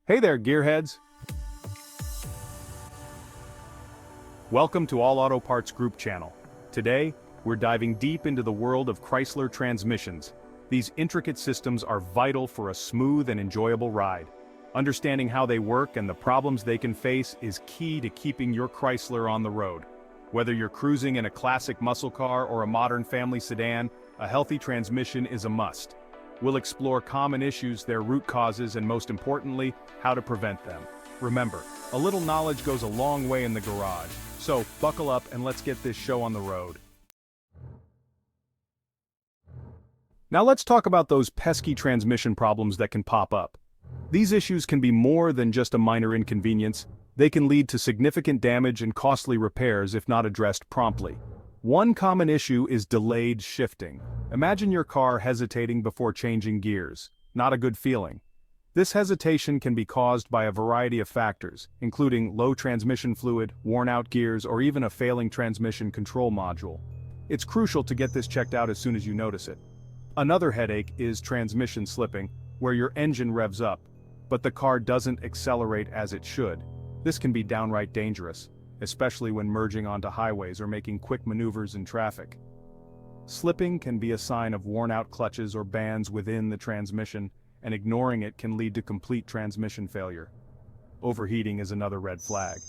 Hey there, gearheads! Welcome to All Auto Parts Group channel. Today, we're diving deep into the world of Chrysler transmissions. These intricate systems are vital for a smooth and enjoyable ride. Understanding how they work and the problems they can face is key to keeping your Chrysler on the road. Whether you're cruising in a classic muscle car or a modern family sedan, a healthy transmission is a must. We'll explore common issues, their root causes, and most importantly, how to prevent them. Remember, a little knowledge goes a long way in the garage. So, buckle up and let's get this show on the road. Now let's talk about those pesky transmission problems that can pop up. These issues can be more than just a minor inconvenience. They can lead to significant damage and costly repairs if not addressed promptly. One common issue is delayed shifting. Imagine your car hesitating before changing gears. Not a good feeling. This hesitation can be caused by a variety of factors, including low transmission fluid, worn-out gears, or even a failing transmission control module. It's crucial to get this checked out as soon as you notice it. Another headache is transmission slipping, where your engine revs up, but the car doesn't accelerate as it should. This can be downright dangerous, especially when merging onto highways or making quick maneuvers in traffic. Slipping can be a sign of worn-out clutches or bands within the transmission, and ignoring it can lead to complete transmission failure. Overheating is another red flag.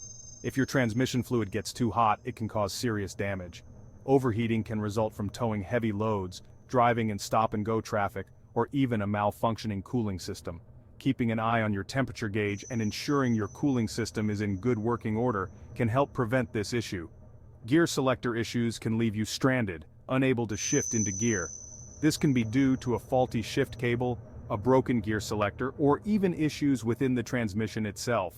If your transmission fluid gets too hot, it can cause serious damage. Overheating can result from towing heavy loads, driving in stop-and-go traffic, or even a malfunctioning cooling system. Keeping an eye on your temperature gauge and ensuring your cooling system is in good working order can help prevent this issue. Gear selector issues can leave you stranded, unable to shift into gear. This can be due to a faulty shift cable, a broken gear selector, or even issues within the transmission itself.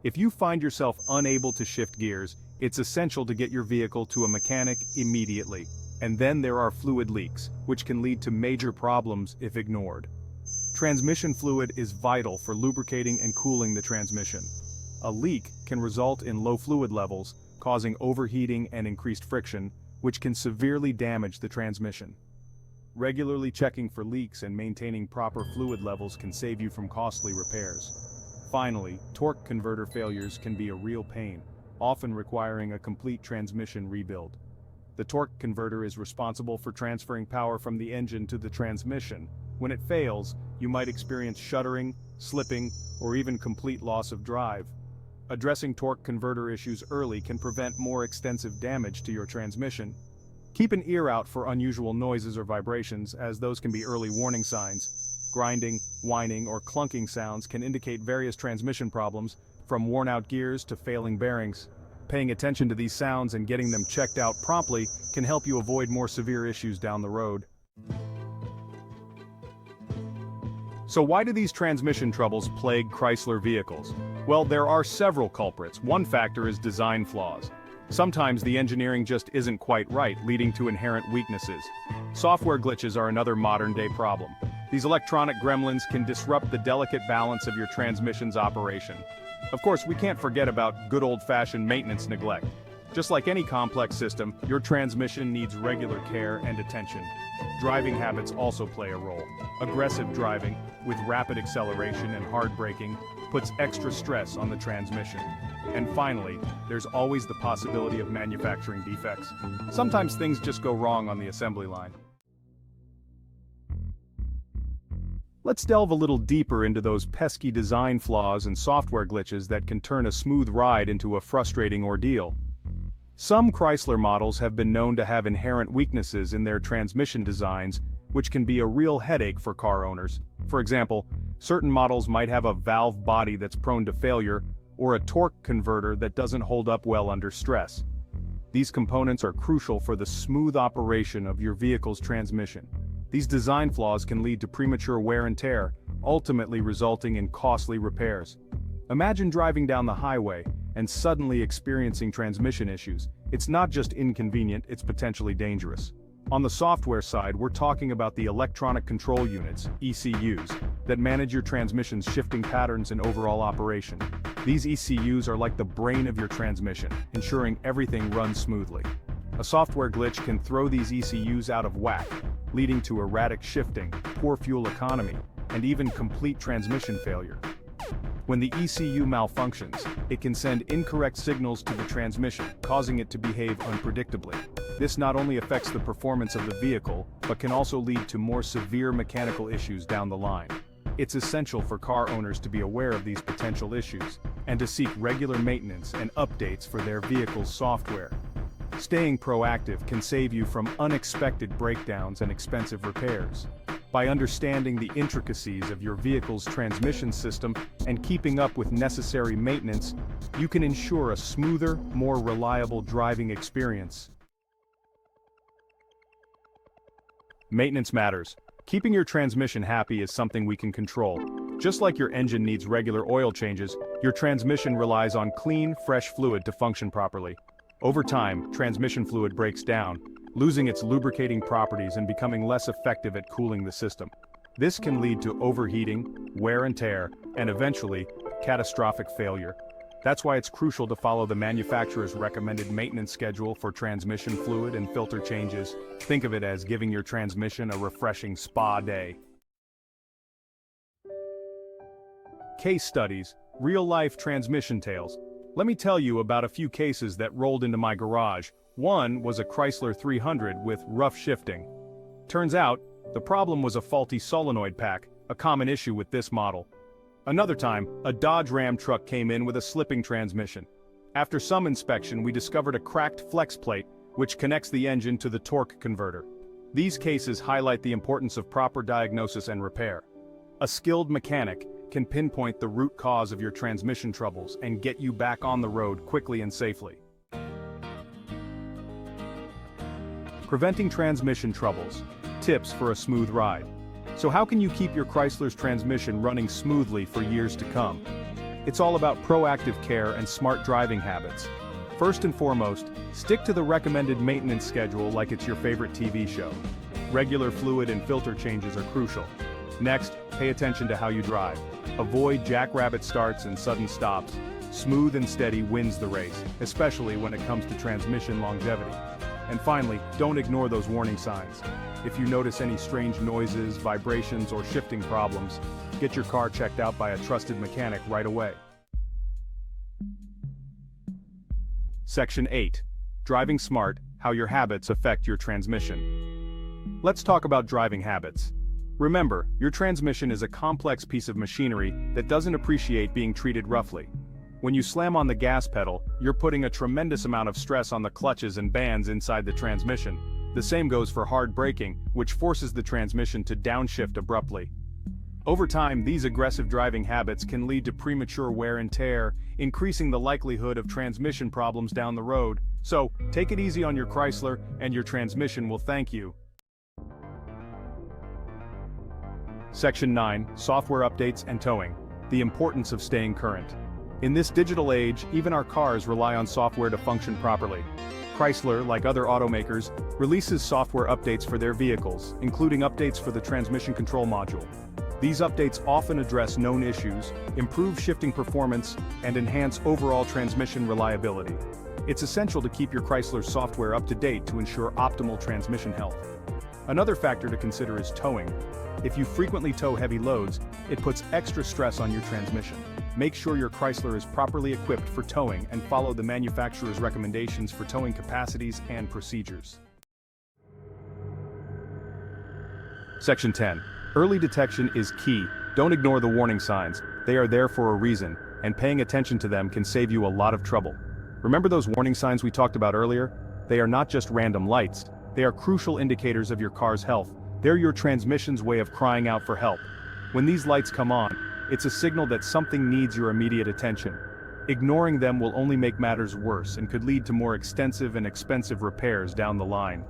If you find yourself unable to shift gears, it's essential to get your vehicle to a mechanic immediately. And then there are fluid leaks, which can lead to major problems if ignored. Transmission fluid is vital for lubricating and cooling the transmission. A leak can result in low fluid levels, causing overheating and increased friction, which can severely damage the transmission. Regularly checking for leaks and maintaining proper fluid levels can save you from costly repairs. Finally, torque converter failures can be a real pain, often requiring a complete transmission rebuild. The torque converter is responsible for transferring power from the engine to the transmission. When it fails, you might experience shuddering, slipping, or even complete loss of drive. Addressing torque converter issues early can prevent more extensive damage to your transmission. Keep an ear out for unusual noises or vibrations, as those can be early warning signs. Grinding, whining, or clunking sounds can indicate various transmission problems, from worn-out gears to failing bearings. Paying attention to these sounds and getting them checked out promptly can help you avoid more severe issues down the road. So why do these transmission troubles plague Chrysler vehicles? Well, there are several culprits. One factor is design flaws. Sometimes the engineering just isn't quite right, leading to inherent weaknesses. Software glitches are another modern-day problem. These electronic gremlins can disrupt the delicate balance of your transmission's operation. Of course, we can't forget about good old-fashioned maintenance neglect. Just like any complex system, your transmission needs regular care and attention. Driving habits also play a role. Aggressive driving, with rapid acceleration and hard braking, puts extra stress on the transmission. And finally, there's always the possibility of manufacturing defects. Sometimes things just go wrong on the assembly line. Let's delve a little deeper into those pesky design flaws and software glitches that can turn a smooth ride into a frustrating ordeal. Some Chrysler models have been known to have inherent weaknesses in their transmission designs, which can be a real headache for car owners. For example, certain models might have a valve body that's prone to failure, or a torque converter that doesn't hold up well under stress. These components are crucial for the smooth operation of your vehicle's transmission. These design flaws can lead to premature wear and tear, ultimately resulting in costly repairs. Imagine driving down the highway and suddenly experiencing transmission issues. It's not just inconvenient, it's potentially dangerous. On the software side, we're talking about the electronic control units, ECUs, that manage your transmission's shifting patterns and overall operation. These ECUs are like the brain of your transmission, ensuring everything runs smoothly. A software glitch can throw these ECUs out of whack, leading to erratic shifting, poor fuel economy, and even complete transmission failure. When the ECU malfunctions, it can send incorrect signals to the transmission, causing it to behave unpredictably. This not only affects the performance of the vehicle, but can also lead to more severe mechanical issues down the line. It's essential for car owners to be aware of these potential issues, and to seek regular maintenance and updates for their vehicle's software. Staying proactive can save you from unexpected breakdowns and expensive repairs. By understanding the intricacies of your vehicle's transmission system and keeping up with necessary maintenance, you can ensure a smoother, more reliable driving experience. Maintenance matters. Keeping your transmission happy is something we can control. Just like your engine needs regular oil changes, your transmission relies on clean, fresh fluid to function properly. Over time, transmission fluid breaks down, losing its lubricating properties and becoming less effective at cooling the system. This can lead to overheating, wear and tear, and eventually, catastrophic failure. That's why it's crucial to follow the manufacturer's recommended maintenance schedule for transmission fluid and filter changes. Think of it as giving your transmission a refreshing spa day. Case studies, real-life transmission tales. Let me tell you about a few cases that rolled into my garage. One was a Chrysler 300 with rough shifting. Turns out, the problem was a faulty solenoid pack, a common issue with this model. Another time, a Dodge Ram truck came in with a slipping transmission. After some inspection, we discovered a cracked flex plate, which connects the engine to the torque converter. These cases highlight the importance of proper diagnosis and repair. A skilled mechanic can pinpoint the root cause of your transmission troubles and get you back on the road quickly and safely. Preventing transmission troubles. Tips for a smooth ride. So how can you keep your Chrysler's transmission running smoothly for years to come? It's all about proactive care and smart driving habits. First and foremost, stick to the recommended maintenance schedule like it's your favorite TV show. Regular fluid and filter changes are crucial. Next, pay attention to how you drive. Avoid jackrabbit starts and sudden stops. Smooth and steady wins the race, especially when it comes to transmission longevity. And finally, don't ignore those warning signs. If you notice any strange noises, vibrations, or shifting problems, get your car checked out by a trusted mechanic right away. Section 8. Driving smart, how your habits affect your transmission. Let's talk about driving habits. Remember, your transmission is a complex piece of machinery that doesn't appreciate being treated roughly. When you slam on the gas pedal, you're putting a tremendous amount of stress on the clutches and bands inside the transmission. The same goes for hard braking, which forces the transmission to downshift abruptly. Over time, these aggressive driving habits can lead to premature wear and tear, increasing the likelihood of transmission problems down the road. So, take it easy on your Chrysler, and your transmission will thank you. Section 9. Software updates and towing. The importance of staying current. In this digital age, even our cars rely on software to function properly. Chrysler, like other automakers, releases software updates for their vehicles, including updates for the transmission control module. These updates often address known issues, improve shifting performance, and enhance overall transmission reliability. It's essential to keep your Chrysler's software up to date to ensure optimal transmission health. Another factor to consider is towing. If you frequently tow heavy loads, it puts extra stress on your transmission. Make sure your Chrysler is properly equipped for towing and follow the manufacturer's recommendations for towing capacities and procedures. Section 10. Early detection is key. Don't ignore the warning signs. They are there for a reason, and paying attention to them can save you a lot of trouble. Remember those warning signs we talked about earlier? They are not just random lights. They are crucial indicators of your car's health. They're your transmission's way of crying out for help. When these lights come on, it's a signal that something needs your immediate attention. Ignoring them will only make matters worse and could lead to more extensive and expensive repairs down the line.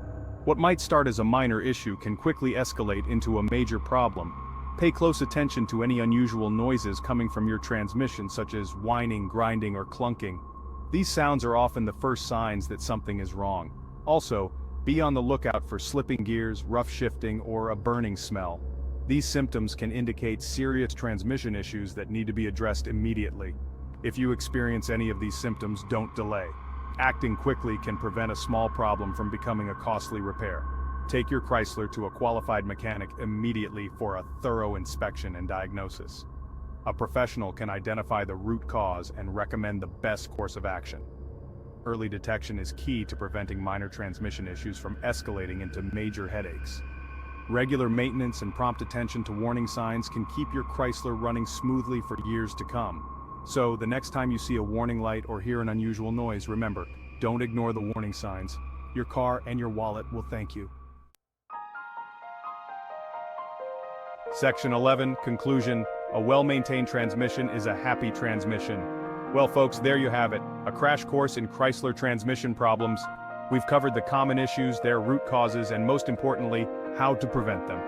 What might start as a minor issue can quickly escalate into a major problem. Pay close attention to any unusual noises coming from your transmission, such as whining, grinding, or clunking. These sounds are often the first signs that something is wrong. Also, be on the lookout for slipping gears, rough shifting, or a burning smell. These symptoms can indicate serious transmission issues that need to be addressed immediately. If you experience any of these symptoms, don't delay. Acting quickly can prevent a small problem from becoming a costly repair. Take your Chrysler to a qualified mechanic immediately for a thorough inspection and diagnosis. A professional can identify the root cause and recommend the best course of action. Early detection is key to preventing minor transmission issues from escalating into major headaches. Regular maintenance and prompt attention to warning signs can keep your Chrysler running smoothly for years to come. So, the next time you see a warning light or hear an unusual noise, remember, don't ignore the warning signs. Your car and your wallet will thank you. Section 11, Conclusion. A well-maintained transmission is a happy transmission. Well folks, there you have it, a crash course in Chrysler transmission problems. We've covered the common issues, their root causes, and most importantly, how to prevent them.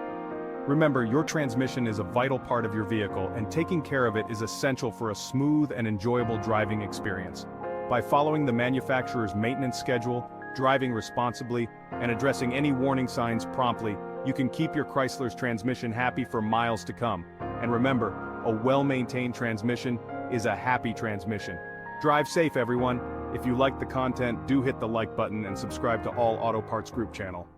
Remember, your transmission is a vital part of your vehicle, and taking care of it is essential for a smooth and enjoyable driving experience. By following the manufacturer's maintenance schedule, driving responsibly, and addressing any warning signs promptly, you can keep your Chrysler's transmission happy for miles to come. And remember, a well-maintained transmission is a happy transmission. Drive safe, everyone. If you like the content, do hit the like button and subscribe to All Auto Parts Group channel.